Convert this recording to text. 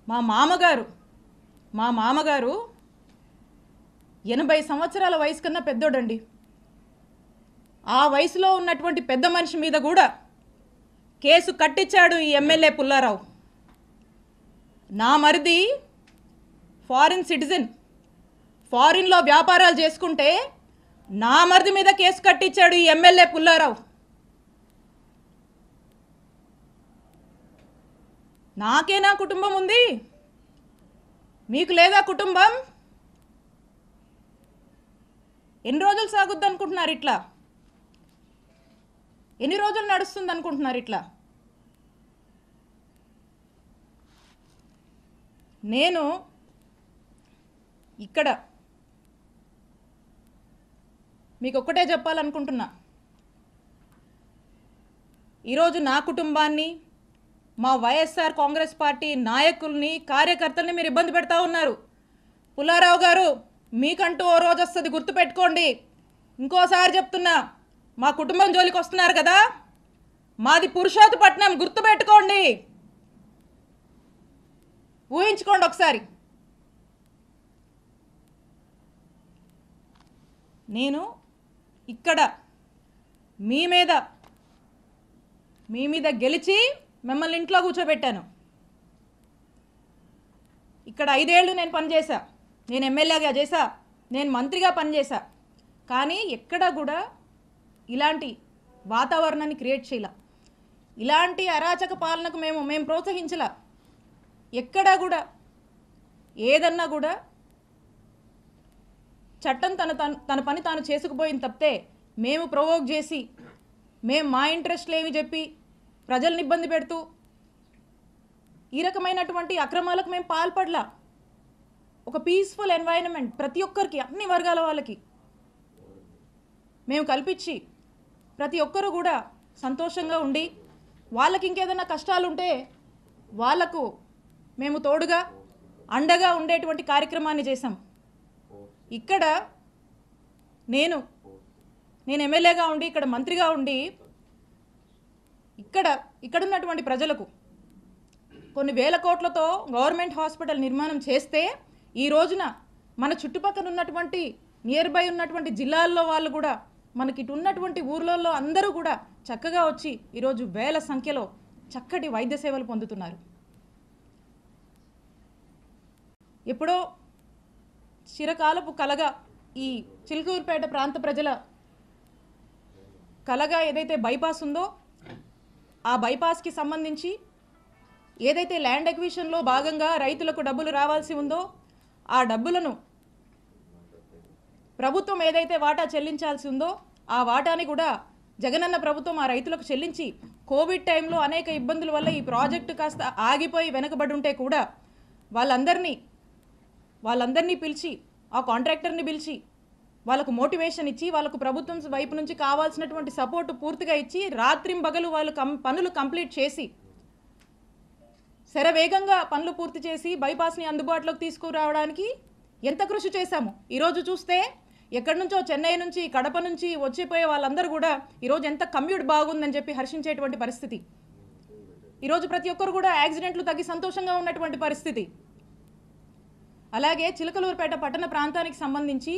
మా మామగారు 80 సంవత్సరాల వయసు కన్నా పెద్దోడండి. ఆ వయసులో ఉన్నటువంటి పెద్ద మనిషి మీద కూడా కేసు కట్టించాడు ఈ ఎమ్మెల్యే పుల్లారావు. నా మరిది ఫారిన్ సిటిజన్, ఫారిన్లో వ్యాపారాలు చేసుకుంటే నా మరిది మీద కేసు కట్టించాడు ఈ ఎమ్మెల్యే పుల్లారావు. నాకేనా కుటుంబం ఉంది? మీకు లేదా కుటుంబం? ఎన్ని రోజులు సాగుద్ది అనుకుంటున్నారు ఇట్లా? ఎన్ని రోజులు నడుస్తుంది అనుకుంటున్నారు ఇట్లా? నేను ఇక్కడ మీకు ఒక్కటే చెప్పాలనుకుంటున్నా. ఈరోజు నా కుటుంబాన్ని, మా వైఎస్ఆర్ కాంగ్రెస్ పార్టీ నాయకుల్ని, కార్యకర్తల్ని మీరు ఇబ్బంది పెడతా ఉన్నారు. పుల్లారావు గారు, మీకంటూ ఓ రోజు వస్తుంది, గుర్తుపెట్టుకోండి. ఇంకోసారి చెప్తున్నా, మా కుటుంబం జోలికి వస్తున్నారు కదా, మాది పురుషోత్తపట్నం, గుర్తుపెట్టుకోండి, ఊహించుకోండి ఒకసారి. నేను ఇక్కడ మీ మీద గెలిచి మిమ్మల్ని ఇంట్లో కూర్చోబెట్టాను. ఇక్కడ 5 ఏళ్ళు నేను పనిచేశా, నేను ఎమ్మెల్యేగా చేశా, నేను మంత్రిగా పనిచేశా. కానీ ఎక్కడా కూడా ఇలాంటి వాతావరణాన్ని క్రియేట్ చేయాల, ఇలాంటి అరాచక పాలనకు మేము ప్రోత్సహించలా. ఎక్కడా కూడా ఏదన్నా కూడా చట్టం తన పని తాను చేసుకుపోయింది తప్పితే మేము ప్రొవోక్ చేసి, మేము మా ఇంట్రెస్ట్లు ఏమి చెప్పి ప్రజల్ని ఇబ్బంది పెడుతూ ఈ రకమైనటువంటి అక్రమాలకు మేము పాల్పడలా. ఒక పీస్ఫుల్ ఎన్వైరన్మెంట్ ప్రతి ఒక్కరికి, అన్ని వర్గాల వాళ్ళకి మేము కల్పించి ప్రతి ఒక్కరూ కూడా సంతోషంగా ఉండి, వాళ్ళకి ఇంకేదైనా కష్టాలు ఉంటే వాళ్లకు మేము తోడుగా అండగా ఉండేటువంటి కార్యక్రమాన్ని చేశాం. ఇక్కడ నేను ఎమ్మెల్యేగా ఉండి, ఇక్కడ మంత్రిగా ఉండి, ఇక్కడ ఉన్నటువంటి ప్రజలకు కొన్ని వేల కోట్లతో గవర్నమెంట్ హాస్పిటల్ నిర్మాణం చేస్తే, ఈ రోజున మన చుట్టుపక్కల ఉన్నటువంటి నియర్ బై ఉన్నటువంటి జిల్లాల్లో వాళ్ళు కూడా, మనకి ఇటు ఉన్నటువంటి ఊర్లలో అందరూ కూడా చక్కగా వచ్చి ఈరోజు వేల సంఖ్యలో చక్కటి వైద్య సేవలు పొందుతున్నారు. ఎప్పుడో చిరకాలపు కలగా ఈ చిలుకూరుపేట ప్రాంత ప్రజల కలగా ఏదైతే బైపాస్ ఉందో, ఆ బైపాస్కి సంబంధించి ఏదైతే ల్యాండ్ ఎక్విజిషన్లో భాగంగా రైతులకు డబ్బులు రావాల్సి ఉందో, ఆ డబ్బులను ప్రభుత్వం ఏదైతే వాటా చెల్లించాల్సి ఉందో, ఆ వాటాని కూడా జగనన్న ప్రభుత్వం ఆ రైతులకు చెల్లించి, కోవిడ్ టైంలో అనేక ఇబ్బందుల వల్ల ఈ ప్రాజెక్టు కాస్త ఆగిపోయి వెనకబడి ఉంటే కూడా వాళ్ళందరినీ పిలిచి, ఆ కాంట్రాక్టర్ని పిలిచి వాళ్ళకు మోటివేషన్ ఇచ్చి, వాళ్ళకు ప్రభుత్వం వైపు నుంచి కావాల్సినటువంటి సపోర్టు పూర్తిగా ఇచ్చి, రాత్రింబగలు వాళ్ళు పనులు కంప్లీట్ చేసి, శరవేగంగా పనులు పూర్తి చేసి బైపాస్ని అందుబాటులోకి తీసుకురావడానికి ఎంత కృషి చేశాము. ఈరోజు చూస్తే ఎక్కడి నుంచో, చెన్నై నుంచి, కడప నుంచి వచ్చిపోయే వాళ్ళందరూ కూడా ఈరోజు ఎంత కమ్యూట్ బాగుందని చెప్పి హర్షించేటువంటి పరిస్థితి. ఈరోజు ప్రతి ఒక్కరు కూడా యాక్సిడెంట్లు తగ్గి సంతోషంగా ఉన్నటువంటి పరిస్థితి. అలాగే చిలకలూరుపేట పట్టణ ప్రాంతానికి సంబంధించి